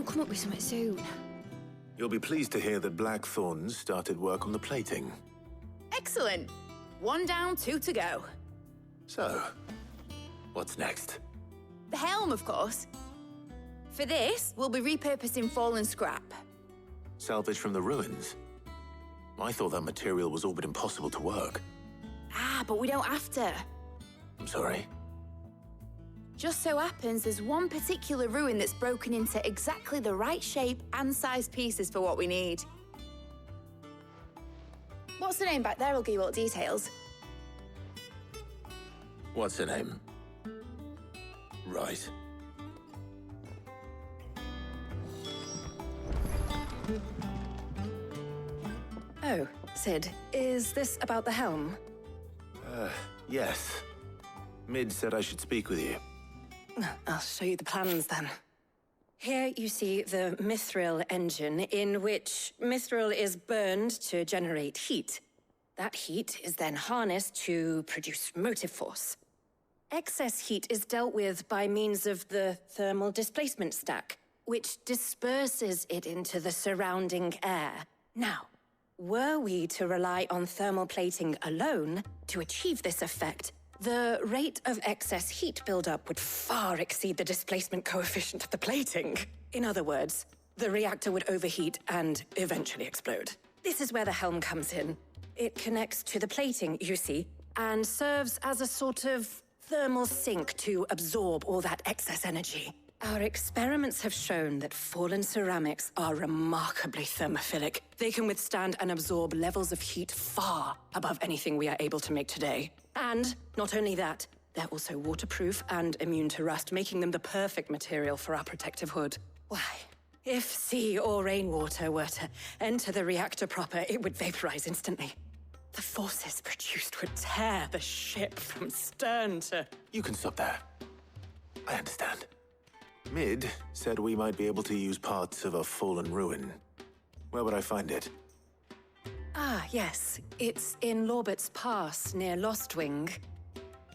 don't come up with something soon. You'll be pleased to hear that Blackthorn's started work on the plating. Excellent. 1 down, 2 to go. So, what's next? The helm, of course. For this, we'll be repurposing fallen scrap. Salvage from the ruins? I thought that material was all but impossible to work. Ah, but we don't have to. I'm sorry. Just so happens there's one particular ruin that's broken into exactly the right shape and size pieces for what we need. What's the name back there? I'll give you all the details. What's her name? Right. Oh, Sid, is this about the helm? Yes. Mid said I should speak with you. I'll show you the plans then. Here you see the mithril engine, in which mithril is burned to generate heat. That heat is then harnessed to produce motive force. Excess heat is dealt with by means of the thermal displacement stack, which disperses it into the surrounding air. Now, were we to rely on thermal plating alone to achieve this effect, the rate of excess heat buildup would far exceed the displacement coefficient of the plating. In other words, the reactor would overheat and eventually explode. This is where the helm comes in. It connects to the plating, you see, and serves as a sort of thermal sink to absorb all that excess energy. Our experiments have shown that fallen ceramics are remarkably thermophilic. They can withstand and absorb levels of heat far above anything we are able to make today. And not only that, they're also waterproof and immune to rust, making them the perfect material for our protective hood. Why, if sea or rainwater were to enter the reactor proper, it would vaporize instantly. The forces produced would tear the ship from stern to... You can stop there. I understand. Mid said we might be able to use parts of a fallen ruin. Where would I find it? Ah, yes. It's in Lorbert's Pass, near Lostwing.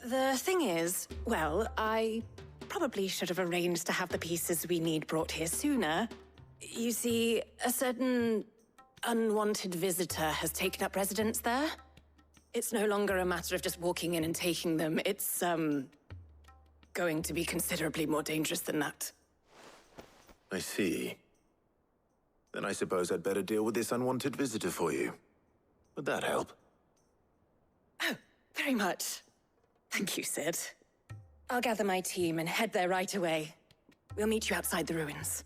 The thing is, well, I probably should have arranged to have the pieces we need brought here sooner. You see, a certain unwanted visitor has taken up residence there. It's no longer a matter of just walking in and taking them. It's, going to be considerably more dangerous than that. I see. Then I suppose I'd better deal with this unwanted visitor for you. Would that help? Oh, very much. Thank you, Sid. I'll gather my team and head there right away. We'll meet you outside the ruins.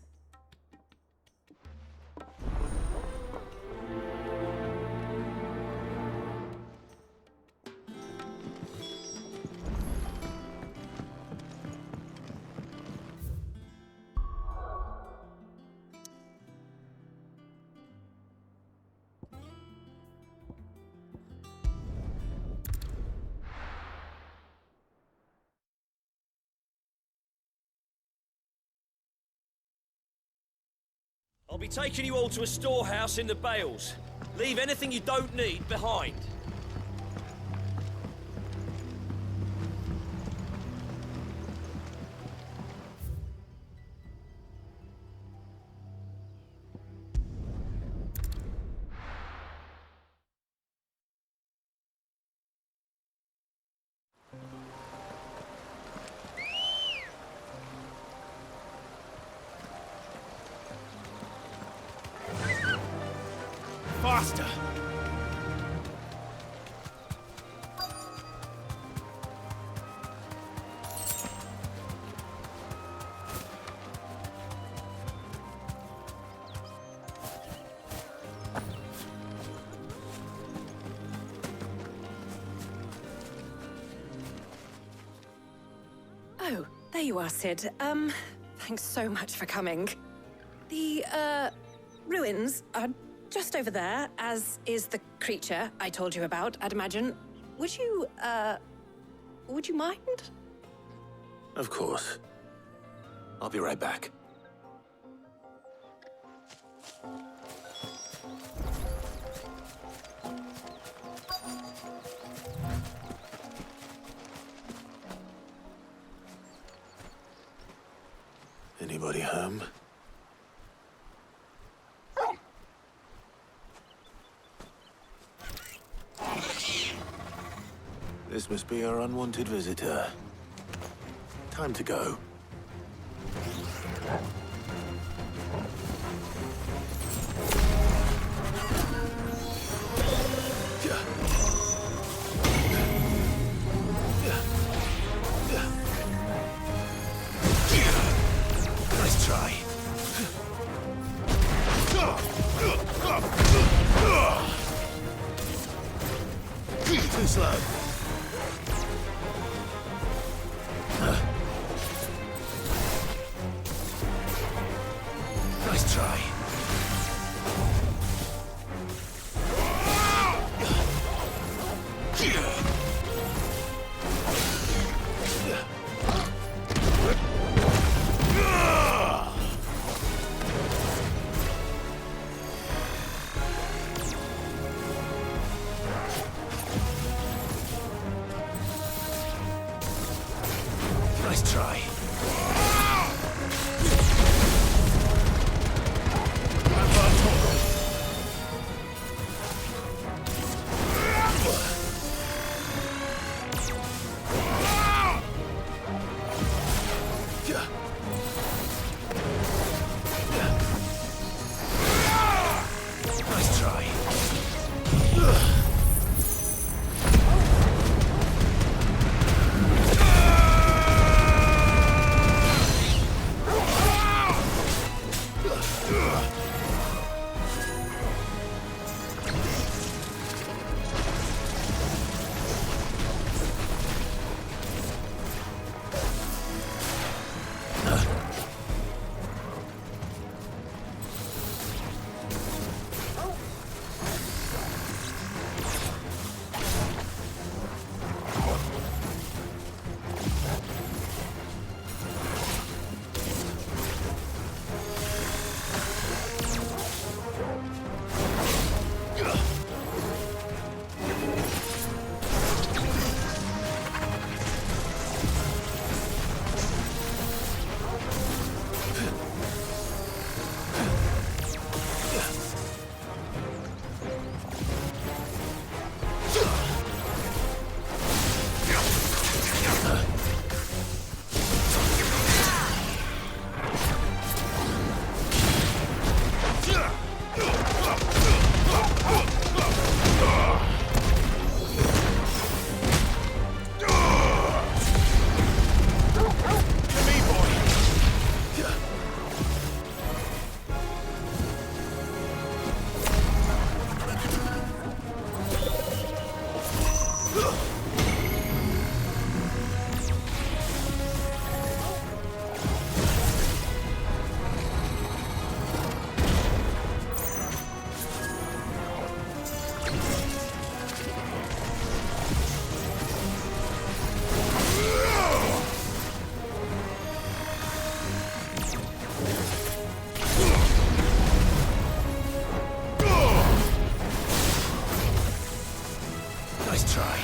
I'll be taking you all to a storehouse in the Bales. Leave anything you don't need behind. Faster! Oh, there you are, Sid. Thanks so much for coming. The, ruins are just over there, as is the creature I told you about, I'd imagine. Would you mind? Of course. I'll be right back. Anybody home? This must be our unwanted visitor. Time to go. Nice try. Too slow. Nice try. Nice try. Nice try. Nice try.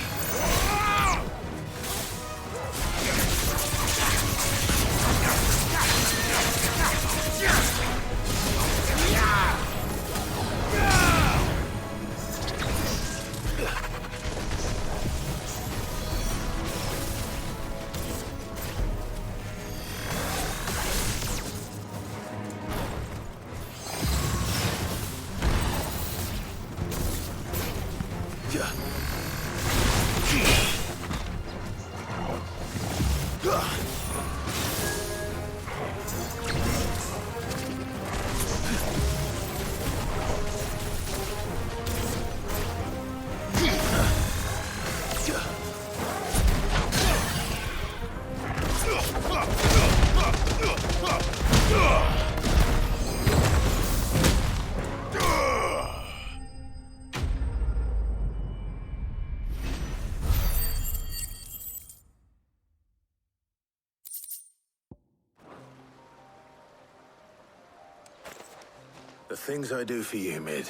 The things I do for you, Mid.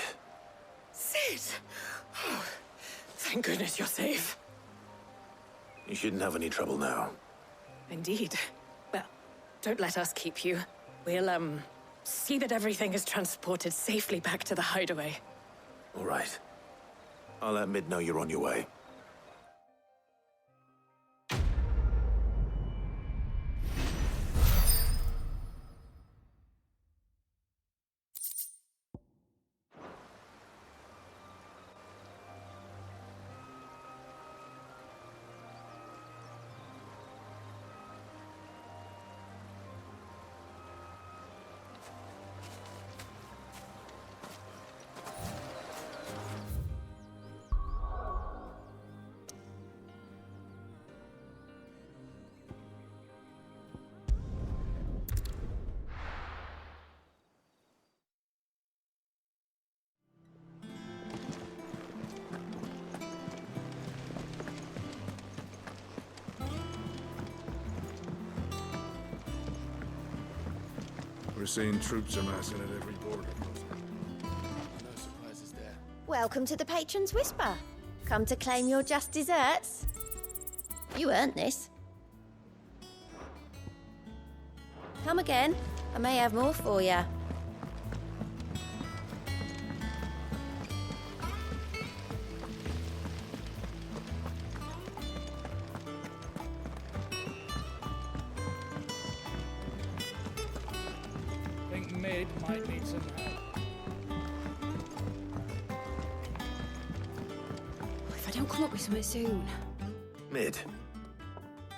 Sid! Oh, thank goodness you're safe. You shouldn't have any trouble now. Indeed. Well, don't let us keep you. We'll, see that everything is transported safely back to the hideaway. All right. I'll let Mid know you're on your way. We're seeing troops amassing at every border crossing. No surprises there. Welcome to the Patron's Whisper. Come to claim your just desserts? You earned this. Come again. I may have more for you. Think Mid might need some help. If I don't come up with something soon. Mid.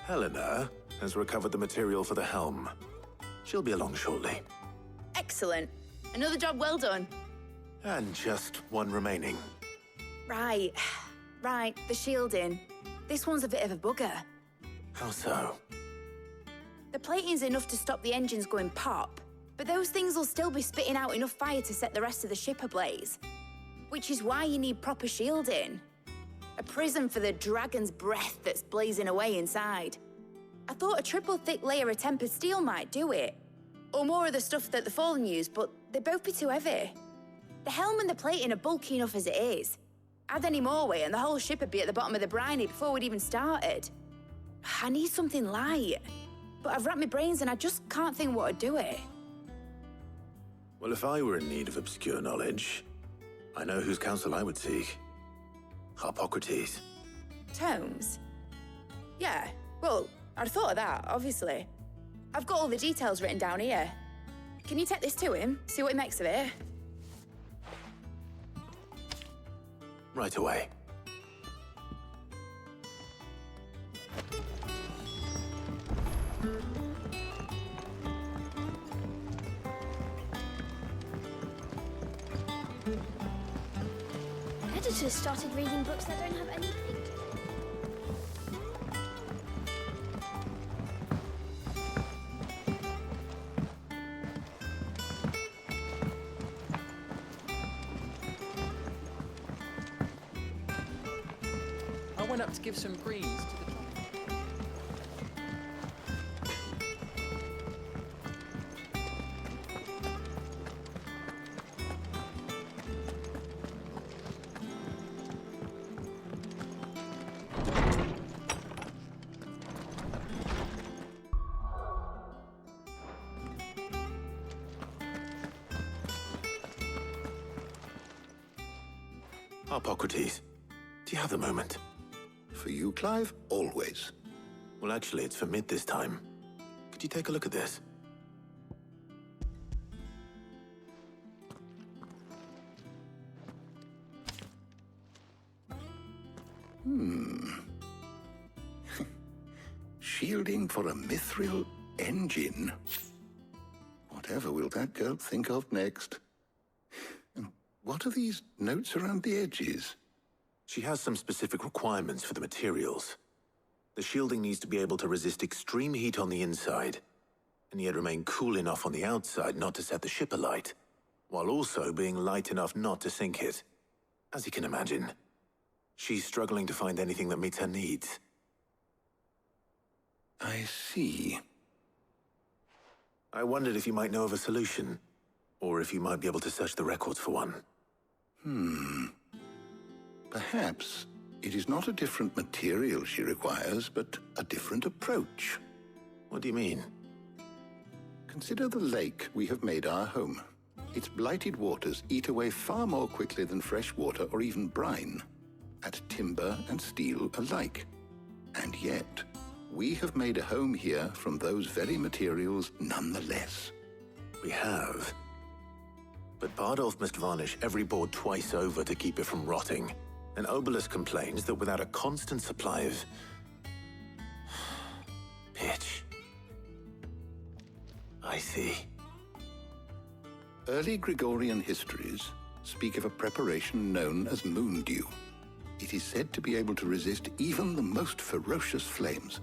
Helena has recovered the material for the helm. She'll be along shortly. Excellent. Another job well done. And just one remaining. Right. Right, the shielding. This one's a bit of a bugger. How so? The plating's enough to stop the engines going pop, but those things will still be spitting out enough fire to set the rest of the ship ablaze. Which is why you need proper shielding. A prison for the dragon's breath that's blazing away inside. I thought a triple thick layer of tempered steel might do it. Or more of the stuff that the Fallen use, but they'd both be too heavy. The helm and the plating are bulky enough as it is. Add any more weight and the whole ship would be at the bottom of the briny before we'd even started. I need something light. But I've racked my brains and I just can't think what would do it. Well, if I were in need of obscure knowledge, I know whose counsel I would seek. Harpocrates. Tomes? Yeah, well, I'd thought of that, obviously. I've got all the details written down here. Can you take this to him, see what he makes of it? Right away. Editors started reading books that don't have anything. I went up to give some greens to the Harpocrates, do you have a moment? For you, Clive? Always. Well, actually, it's for Mid this time. Could you take a look at this? Shielding for a mithril engine. Whatever will that girl think of next? And what are these notes around the edges? She has some specific requirements for the materials. The shielding needs to be able to resist extreme heat on the inside, and yet remain cool enough on the outside not to set the ship alight, while also being light enough not to sink it. As you can imagine, she's struggling to find anything that meets her needs. I see. I wondered if you might know of a solution, or if you might be able to search the records for one. Perhaps it is not a different material she requires, but a different approach. What do you mean? Consider the lake we have made our home. Its blighted waters eat away far more quickly than fresh water or even brine, at timber and steel alike. And yet, we have made a home here from those very materials nonetheless. We have. But Bardolph must varnish every board twice over to keep it from rotting. And Obelus complains that without a constant supply of pitch. I see. Early Gregorian histories speak of a preparation known as moon dew. It is said to be able to resist even the most ferocious flames.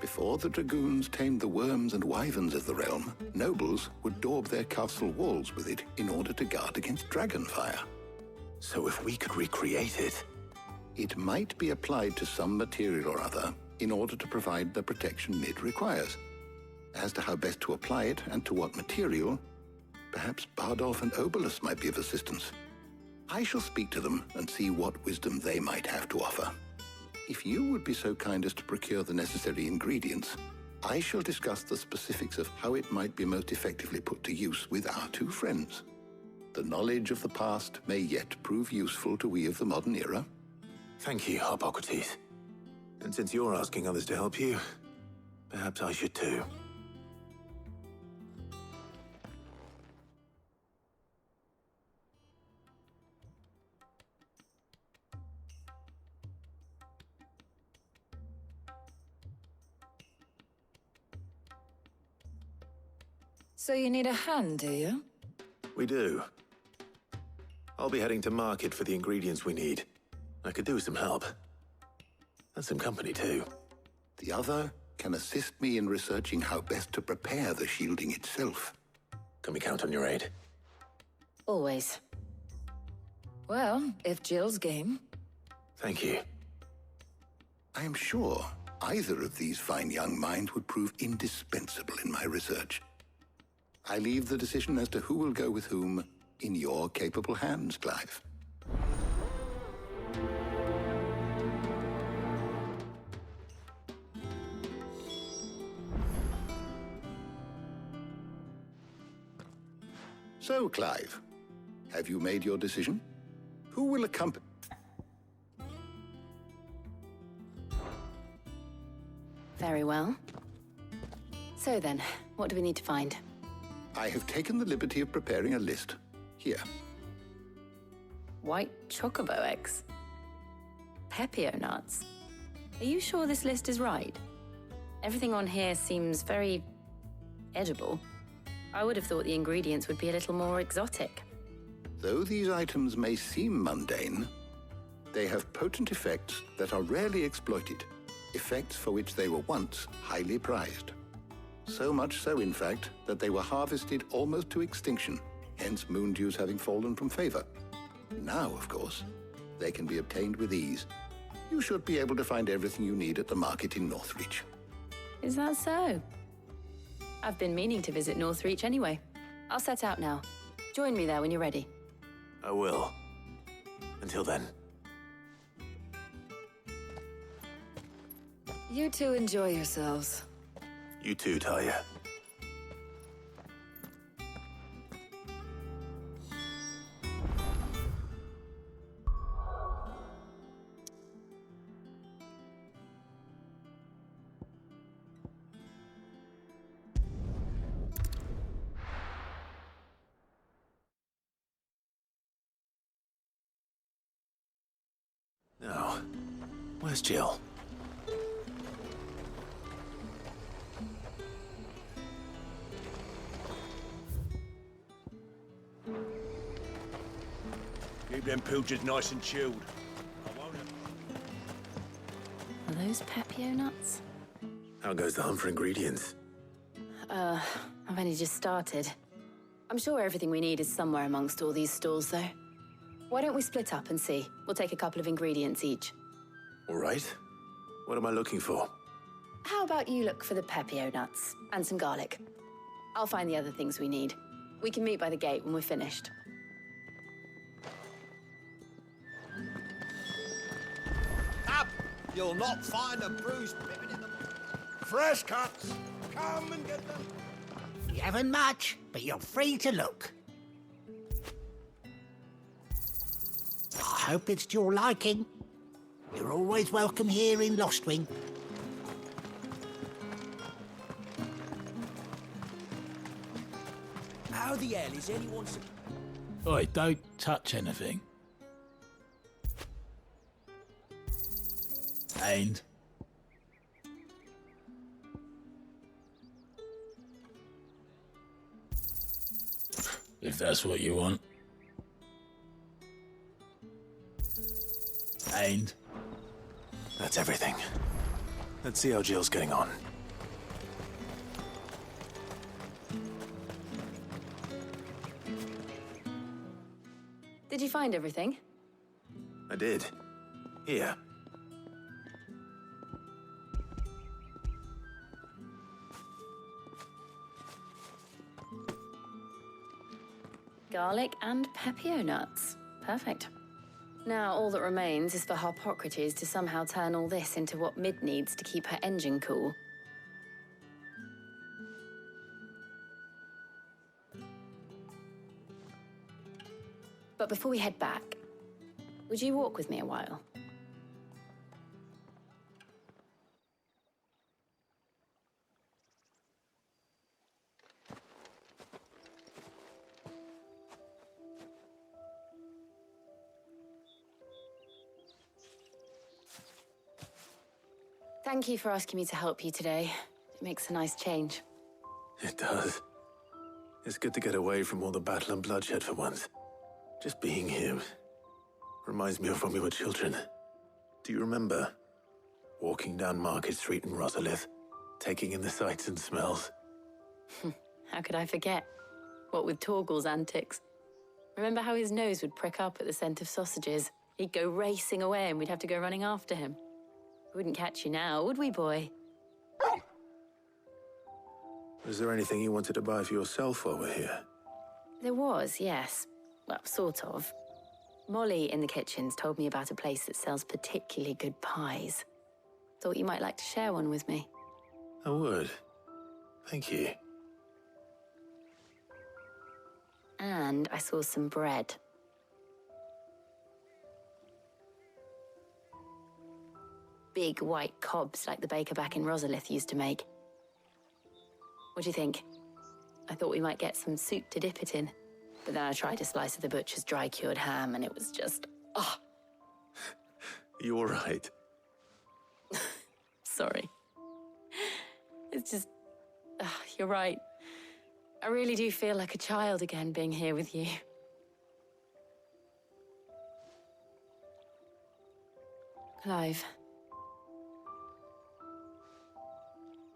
Before the dragoons tamed the worms and wyverns of the realm, nobles would daub their castle walls with it in order to guard against dragonfire. So if we could recreate it... It might be applied to some material or other in order to provide the protection Mid requires. As to how best to apply it and to what material, perhaps Bardolph and Obolus might be of assistance. I shall speak to them and see what wisdom they might have to offer. If you would be so kind as to procure the necessary ingredients, I shall discuss the specifics of how it might be most effectively put to use with our two friends. The knowledge of the past may yet prove useful to we of the modern era. Thank you, Hippocrates. And since you're asking others to help you, perhaps I should too. So you need a hand, do you? We do. I'll be heading to market for the ingredients we need. I could do with some help. And some company, too. The other can assist me in researching how best to prepare the shielding itself. Can we count on your aid? Always. Well, if Jill's game. Thank you. I am sure either of these fine young minds would prove indispensable in my research. I leave the decision as to who will go with whom in your capable hands, Clive. So, Clive, have you made your decision? Who will accompany? Very well. So then, what do we need to find? I have taken the liberty of preparing a list. Here. White chocobo eggs. Pepio nuts. Are you sure this list is right? Everything on here seems very edible. I would have thought the ingredients would be a little more exotic. Though these items may seem mundane, they have potent effects that are rarely exploited, effects for which they were once highly prized. So much so, in fact, that they were harvested almost to extinction, hence moon dews having fallen from favor. Now, of course, they can be obtained with ease. You should be able to find everything you need at the market in Northreach. Is that so? I've been meaning to visit Northreach anyway. I'll set out now. Join me there when you're ready. I will. Until then. You two enjoy yourselves. You too, Talia. Now, where's Jill? Keep them pilchards nice and chilled. I won't have... Are those Pepio nuts? How goes the hunt for ingredients? I've only just started. I'm sure everything we need is somewhere amongst all these stalls, though. Why don't we split up and see? We'll take a couple of ingredients each. All right. What am I looking for? How about you look for the Pepio nuts and some garlic? I'll find the other things we need. We can meet by the gate when we're finished. Up! You'll not find a bruised pippin in the... Fresh cuts! Come and get them! You haven't much, but you're free to look. I hope it's to your liking. You're always welcome here in Lostwing. How the hell is anyone... Oi, don't touch anything. And... if that's what you want. And... That's everything. Let's see how Jill's getting on. Did you find everything? I did. Here. Garlic and pepio nuts. Perfect. Now all that remains is for Harpocrates to somehow turn all this into what Mid needs to keep her engine cool. But before we head back, would you walk with me a while? Thank you for asking me to help you today. It makes a nice change. It does. It's good to get away from all the battle and bloodshed for once. Just being here reminds me of when we were children. Do you remember? Walking down Market Street in Rosalith, taking in the sights and smells. How could I forget? What with Torgal's antics. Remember how his nose would prick up at the scent of sausages? He'd go racing away and we'd have to go running after him. We wouldn't catch you now, would we, boy? Was there anything you wanted to buy for yourself while we're here? There was, yes. Well, sort of. Molly in the kitchens told me about a place that sells particularly good pies. Thought you might like to share one with me. I would. Thank you. And I saw some bread. Big white cobs like the baker back in Rosalith used to make. What do you think? I thought we might get some soup to dip it in. But then I tried a slice of the butcher's dry-cured ham and it was just... oh. You all right? Sorry. It's just... you're right. I really do feel like a child again being here with you. Clive.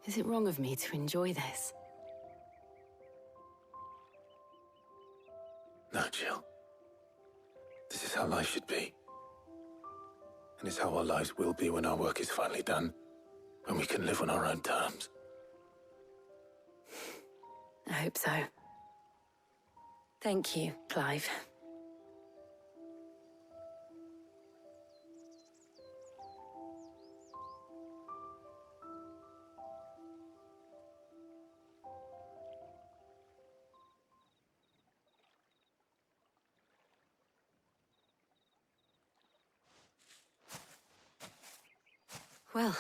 Is it wrong of me to enjoy this? No, Jill. This is how life should be. And it's how our lives will be when our work is finally done. When we can live on our own terms. I hope so. Thank you, Clive. Well,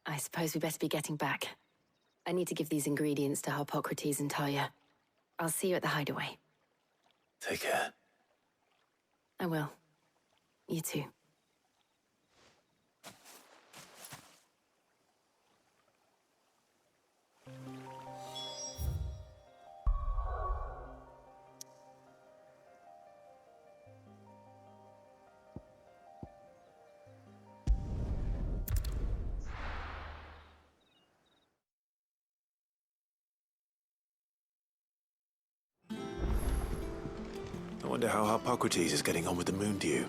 I suppose we better be getting back. I need to give these ingredients to Harpocrates and Talia. I'll see you at the hideaway. Take care. I will. You too. I wonder how Harpocrates is getting on with the moon dew.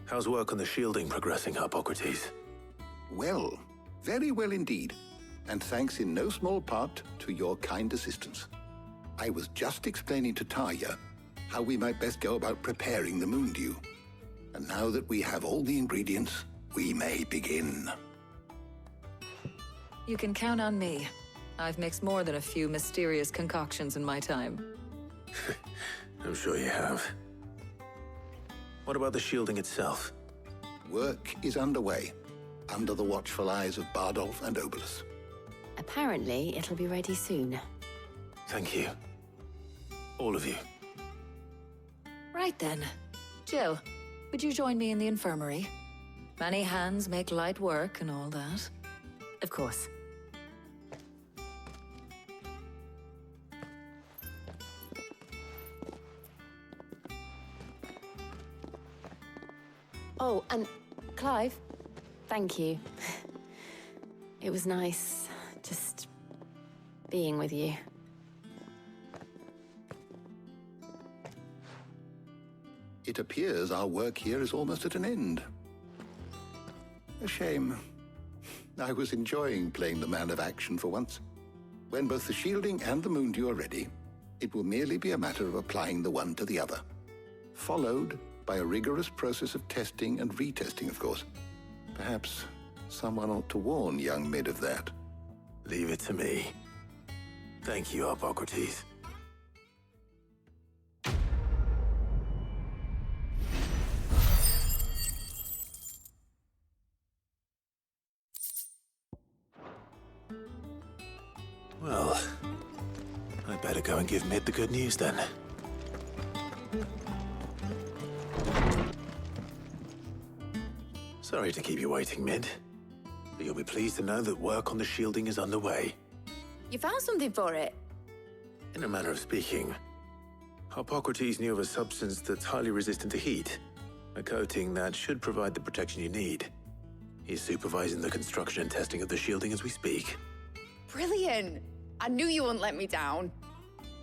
How's work on the shielding progressing, Harpocrates? Well, very well indeed. And thanks in no small part to your kind assistance. I was just explaining to Talia how we might best go about preparing the moon dew. And now that we have all the ingredients, we may begin. You can count on me. I've mixed more than a few mysterious concoctions in my time. I'm sure you have. What about the shielding itself? Work is underway, under the watchful eyes of Bardolph and Obolus. Apparently, it'll be ready soon. Thank you. All of you. Right then. Jill, would you join me in the infirmary? Many hands make light work and all that. Of course. Oh, and Clive, thank you. It was nice just being with you. it appears our work here is almost at an end. A shame. I was enjoying playing the man of action for once. When both the shielding and the moondew are ready, it will merely be a matter of applying the one to the other, followed by a rigorous process of testing and retesting, of course. Perhaps someone ought to warn young Mid of that. Leave it to me. Thank you, Hippocrates. Well, I better go and give Mid the good news then. Sorry to keep you waiting, Mid, but you'll be pleased to know that work on the shielding is underway. You found something for it? In a manner of speaking, Hippocrates knew of a substance that's highly resistant to heat, a coating that should provide the protection you need. He's supervising the construction and testing of the shielding as we speak. Brilliant! I knew you wouldn't let me down.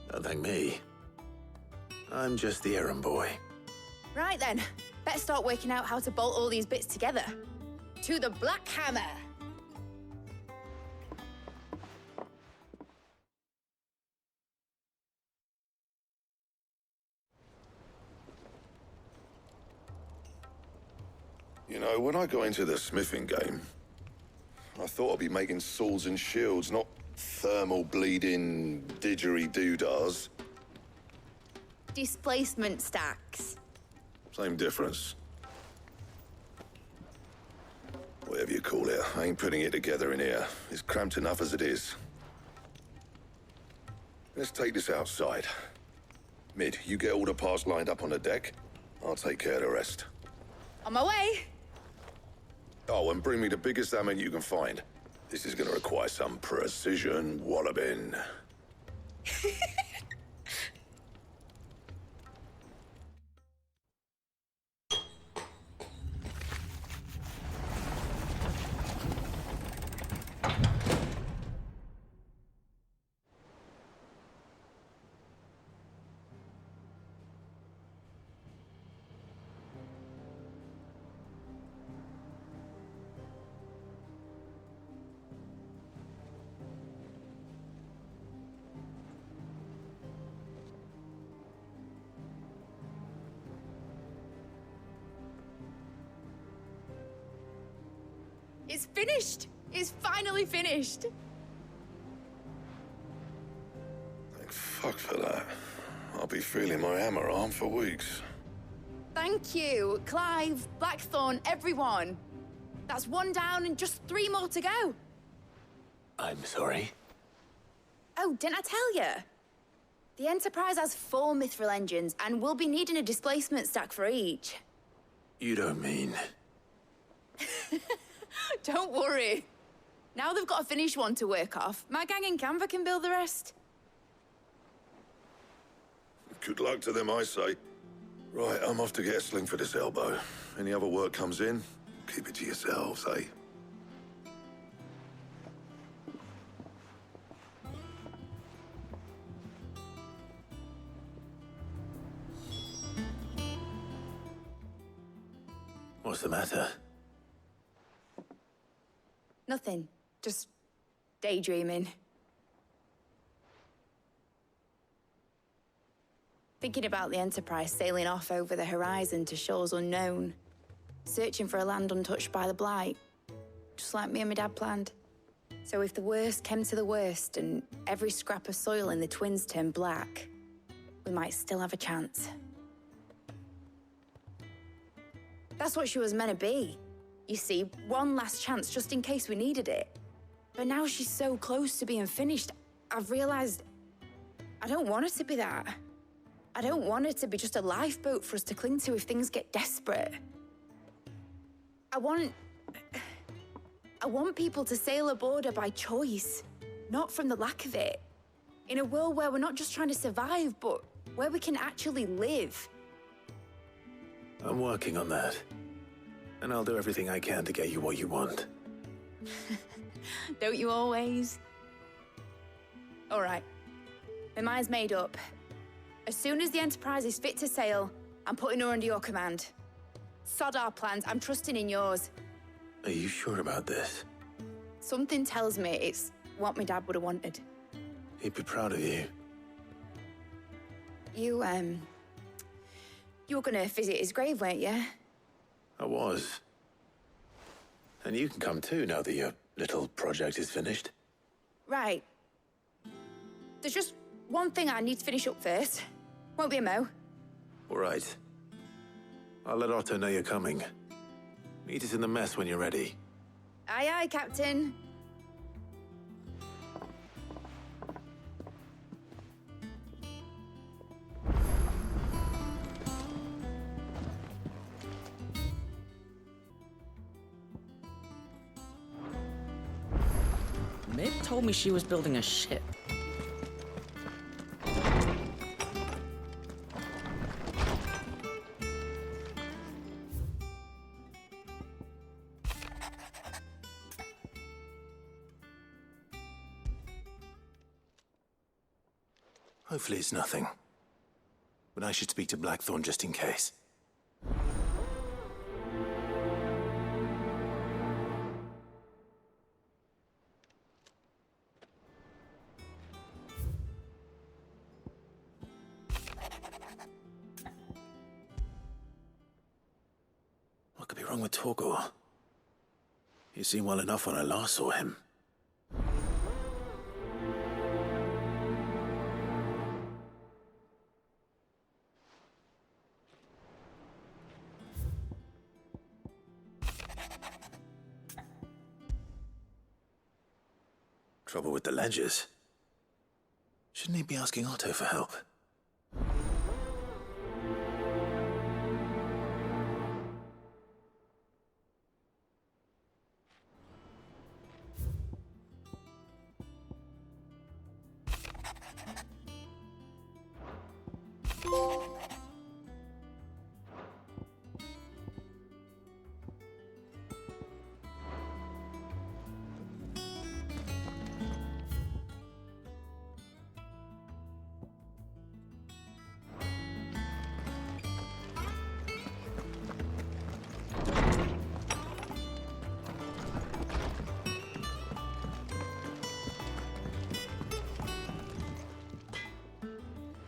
Don't thank me. I'm just the errand boy. Right then, better start working out how to bolt all these bits together. To the Black Hammer! You know, when I got into the smithing game, I thought I'd be making swords and shields, not thermal bleeding didgeridoo-dahs. Displacement stacks. Same difference. Whatever you call it, I ain't putting it together in here. It's cramped enough as it is. Let's take this outside. Mid, you get all the parts lined up on the deck. I'll take care of the rest. On my way! Oh, and bring me the biggest hammer you can find. This is gonna require some precision walloping. It's finished! It's finally finished! Thank fuck for that. I'll be feeling my hammer arm for weeks. Thank you, Clive, Blackthorn, everyone. That's one down and just 3 more to go. I'm sorry. Oh, didn't I tell you? The Enterprise has 4 mithril engines, and we'll be needing a displacement stack for each. You don't mean... Don't worry. Now they've got a finished one to work off. My gang in Canva can build the rest. Good luck to them, I say. Right, I'm off to get a sling for this elbow. Any other work comes in, keep it to yourselves, eh? What's the matter? Nothing. Just daydreaming. Thinking about the Enterprise sailing off over the horizon to shores unknown, searching for a land untouched by the Blight, just like me and my dad planned. So if the worst came to the worst and every scrap of soil in the Twins turned black, we might still have a chance. That's what she was meant to be. You see, one last chance just in case we needed it. But now she's so close to being finished, I've realized I don't want it to be that. I don't want it to be just a lifeboat for us to cling to if things get desperate. I want people to sail aboard her by choice, not from the lack of it. In a world where we're not just trying to survive, but where we can actually live. I'm working on that. And I'll do everything I can to get you what you want. Don't you always? All right. My mind's made up. As soon as the Enterprise is fit to sail, I'm I'm putting her under your command. Sod our plans, I'm trusting in yours. Are you sure about this? Something tells me it's what my dad would have wanted. He'd be proud of you. You were gonna visit his grave, weren't you? I was. And you can come too, now that your little project is finished. Right. There's just one thing I need to finish up first. Won't be a mo. All right. I'll let Otto know you're coming. Meet us in the mess when you're ready. Aye, aye, Captain. Mib told me she was building a ship. Hopefully it's nothing. But I should speak to Blackthorn just in case. What could be wrong with Torgor? He seemed well enough when I last saw him. Trouble with the ledgers. Shouldn't he be asking Otto for help?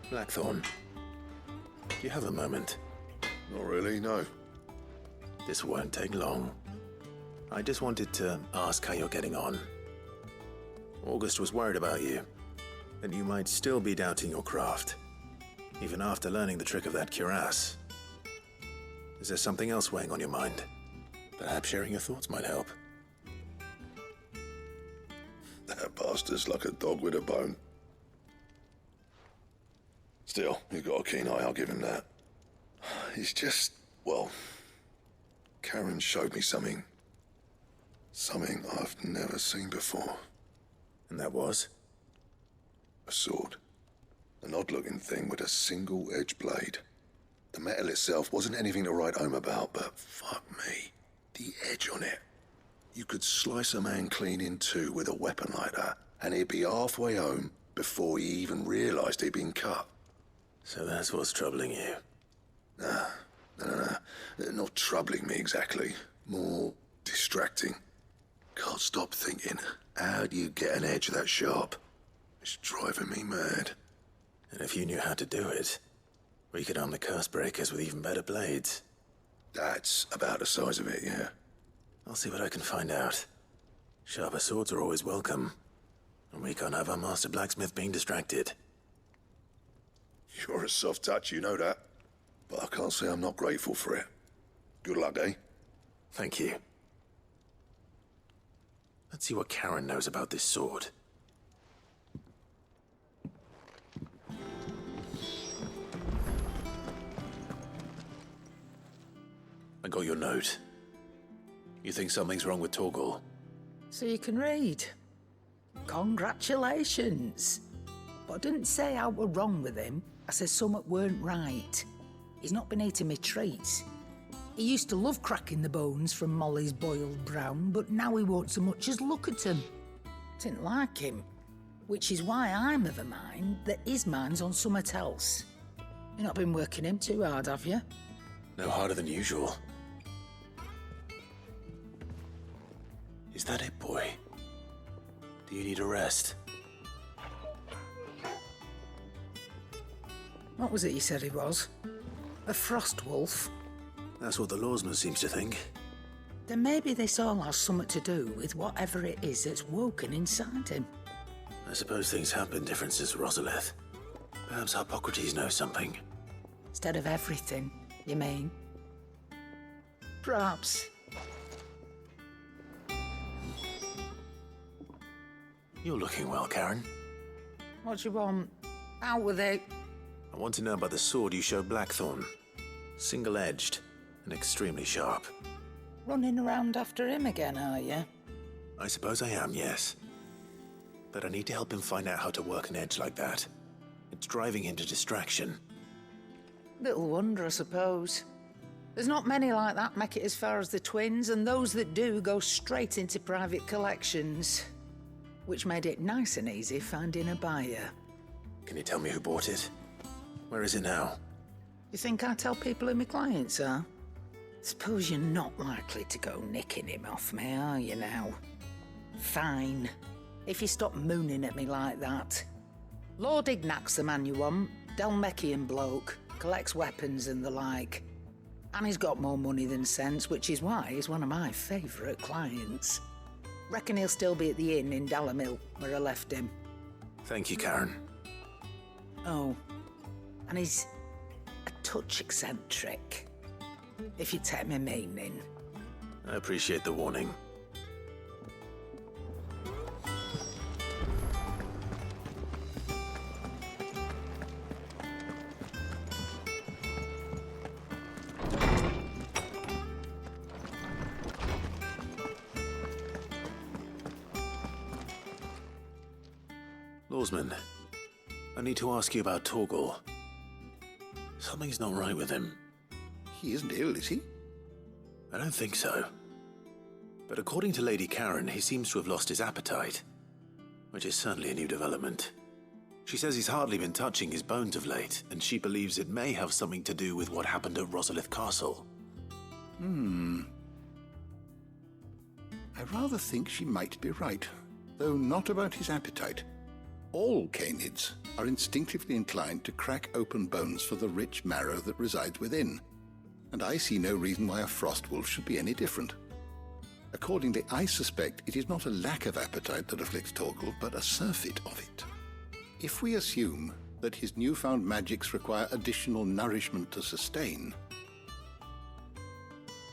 Blackthorn, do you have a moment? Not really, no. This won't take long. I just wanted to ask how you're getting on. August was worried about you, that you might still be doubting your craft, even after learning the trick of that cuirass. Is there something else weighing on your mind? Perhaps sharing your thoughts might help. That bastard's like a dog with a bone. Still, he's got a keen eye, I'll give him that. He's just, well, Karen showed me something. Something I've never seen before. And that was? A sword. An odd-looking thing with a single-edged blade. The metal itself wasn't anything to write home about, but fuck me, the edge on it. You could slice a man clean in two with a weapon like that, and he'd be halfway home before he even realized he'd been cut. So that's what's troubling you? No. Not troubling me exactly. More distracting. Can't stop thinking, how do you get an edge that sharp? It's driving me mad. And if you knew how to do it, we could arm the curse breakers with even better blades. That's about the size of it, yeah. I'll see what I can find out. Sharper swords are always welcome. And we can't have our master blacksmith being distracted. You're a soft touch, you know that. But I can't say I'm not grateful for it. Good luck, eh? Thank you. Let's see what Karen knows about this sword. I got your note. You think something's wrong with Torgor? So you can read. Congratulations. But I didn't say I were wrong with him. I said something weren't right. He's not been eating me treats. He used to love cracking the bones from Molly's boiled brown, but now he won't so much as look at them. Didn't like him, which is why I'm of a mind that his mind's on something else. You've not been working him too hard, have you? No harder than usual. Is that it, boy? Do you need a rest? What was it you said he was? A frost wolf? That's what the lawsman seems to think. Then maybe this all has something to do with whatever it is that's woken inside him. I suppose things have been different since Rosalith. Perhaps Hippocrates knows something. Instead of everything, you mean? Perhaps. You're looking well, Karen. What do you want? Out with it. I want to know about the sword you showed Blackthorn. Single-edged and extremely sharp. Running around after him again, are you? I suppose I am, yes. But I need to help him find out how to work an edge like that. It's driving him to distraction. Little wonder, I suppose. There's not many like that make it as far as the twins, and those that do go straight into private collections. Which made it nice and easy finding a buyer. Can you tell me who bought it? Where is it now? You think I tell people who my clients are? Suppose you're not likely to go nicking him off me, are you now? Fine. If you stop mooning at me like that. Lord Ignac's the man you want. Dalmekian bloke. Collects weapons and the like. And he's got more money than sense, which is why he's one of my favourite clients. Reckon he'll still be at the inn in Dalamil, where I left him. Thank you, Karen. Oh, and he's a touch eccentric, if you take my meaning. I appreciate the warning. Lawsman, I need to ask you about Torgal. Something's not right with him. He isn't ill, is he? I don't think so. But according to Lady Karen, he seems to have lost his appetite, which is certainly a new development. She says he's hardly been touching his bones of late, and she believes it may have something to do with what happened at Rosalith Castle. I rather think she might be right, though not about his appetite. All canids are instinctively inclined to crack open bones for the rich marrow that resides within, and I see no reason why a frost wolf should be any different. Accordingly, I suspect it is not a lack of appetite that afflicts Torgal, but a surfeit of it. If we assume that his newfound magics require additional nourishment to sustain,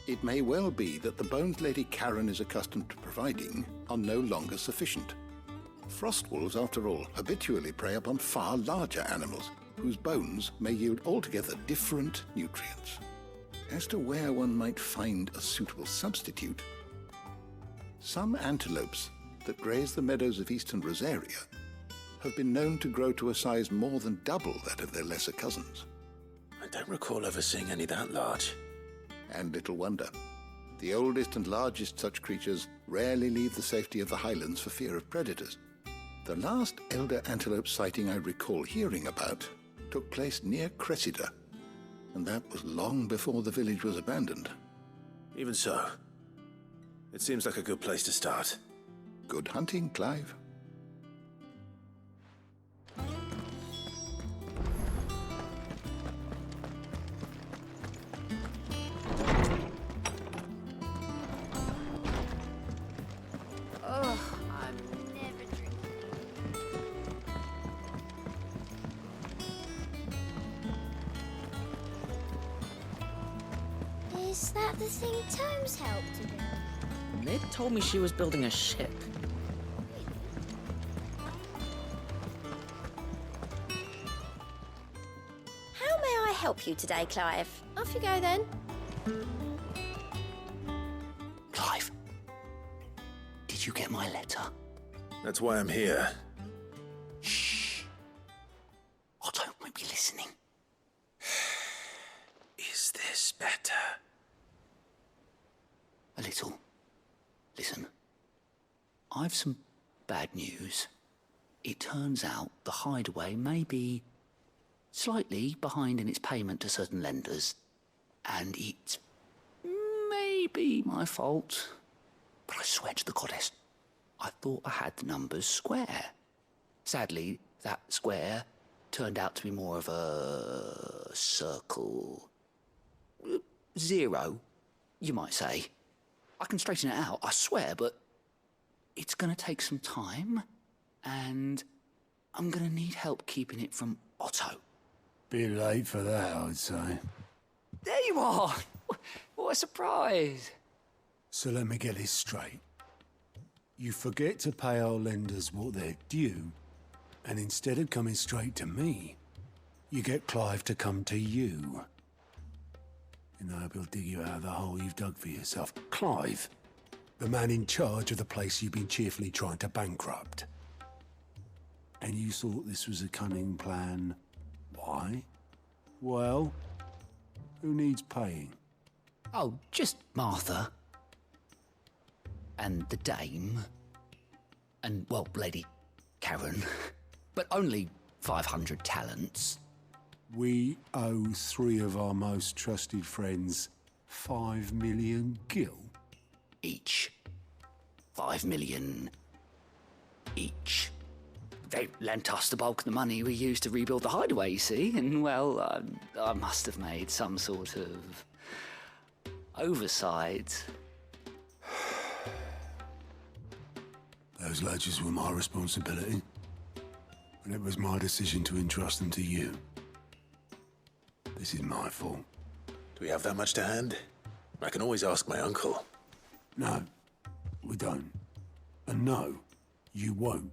it may well be that the bones Lady Karen is accustomed to providing are no longer sufficient. Frost wolves, after all, habitually prey upon far larger animals, whose bones may yield altogether different nutrients. As to where one might find a suitable substitute, some antelopes that graze the meadows of eastern Rosaria have been known to grow to a size more than double that of their lesser cousins. I don't recall ever seeing any that large. And little wonder. The oldest and largest such creatures rarely leave the safety of the highlands for fear of predators. The last elder antelope sighting I recall hearing about took place near Cressida, and that was long before the village was abandoned. Even so, it seems like a good place to start. Good hunting, Clive. Is that the thing Tomes helped to build? Mid told me she was building a ship. How may I help you today, Clive? Off you go then. Clive, did you get my letter? That's why I'm here. Shh. I don't want to be listening. Is this better? A little. Listen, I've some bad news. It turns out the hideaway may be slightly behind in its payment to certain lenders. And it's maybe my fault. But I swear to the goddess, I thought I had the numbers square. Sadly, that square turned out to be more of a circle. 0, you might say. I can straighten it out, I swear, but it's gonna take some time, and I'm gonna need help keeping it from Otto. Bit late for that, I'd say. There you are! What a surprise! So let me get this straight. You forget to pay our lenders what they're due, and instead of coming straight to me, you get Clive to come to you. And I hope he'll dig you out of the hole you've dug for yourself. Clive, the man in charge of the place you've been cheerfully trying to bankrupt. And you thought this was a cunning plan. Why? Well, who needs paying? Oh, just Martha. And the dame. And, well, Lady Karen. But only 500 talents. We owe 3 of our most trusted friends 5 million gil. Each. 5 million each. They lent us the bulk of the money we used to rebuild the hideaway, you see, and, well, I must have made some sort of oversight. Those ledgers were my responsibility, and it was my decision to entrust them to you. This is my fault. Do we have that much to hand? I can always ask my uncle. No, we don't. And no, you won't.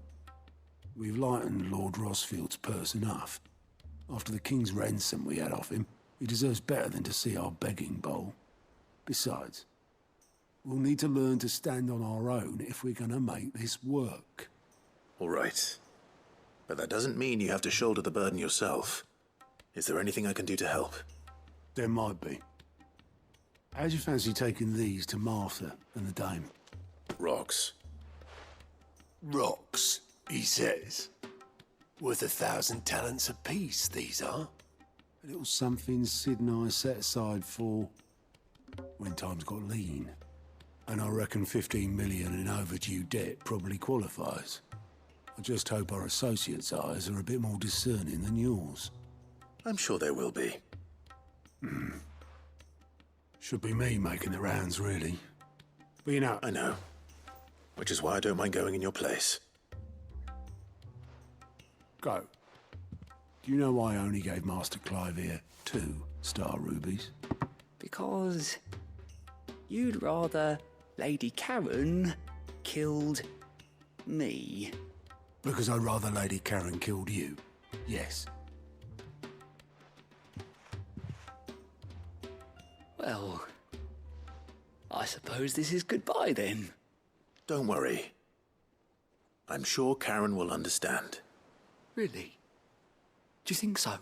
We've lightened Lord Rosfield's purse enough. After the king's ransom we had off him, he deserves better than to see our begging bowl. Besides, we'll need to learn to stand on our own if we're gonna make this work. All right. But that doesn't mean you have to shoulder the burden yourself. Is there anything I can do to help? There might be. How'd you fancy taking these to Martha and the dame? Rocks. Rocks, he says. Worth 1,000 talents apiece, these are. A little something Sid and I set aside for when times got lean. And I reckon 15 million in overdue debt probably qualifies. I just hope our associates' eyes are a bit more discerning than yours. I'm sure there will be. Should be me making the rounds, really. But you know... I know. Which is why I don't mind going in your place. Go. Do you know why I only gave Master Clive here 2 star rubies? Because you'd rather Lady Karen killed me. Because I'd rather Lady Karen killed you. Yes. Well, I suppose this is goodbye then. Don't worry. I'm sure Karen will understand. Really? Do you think so?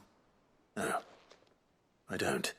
No, I don't.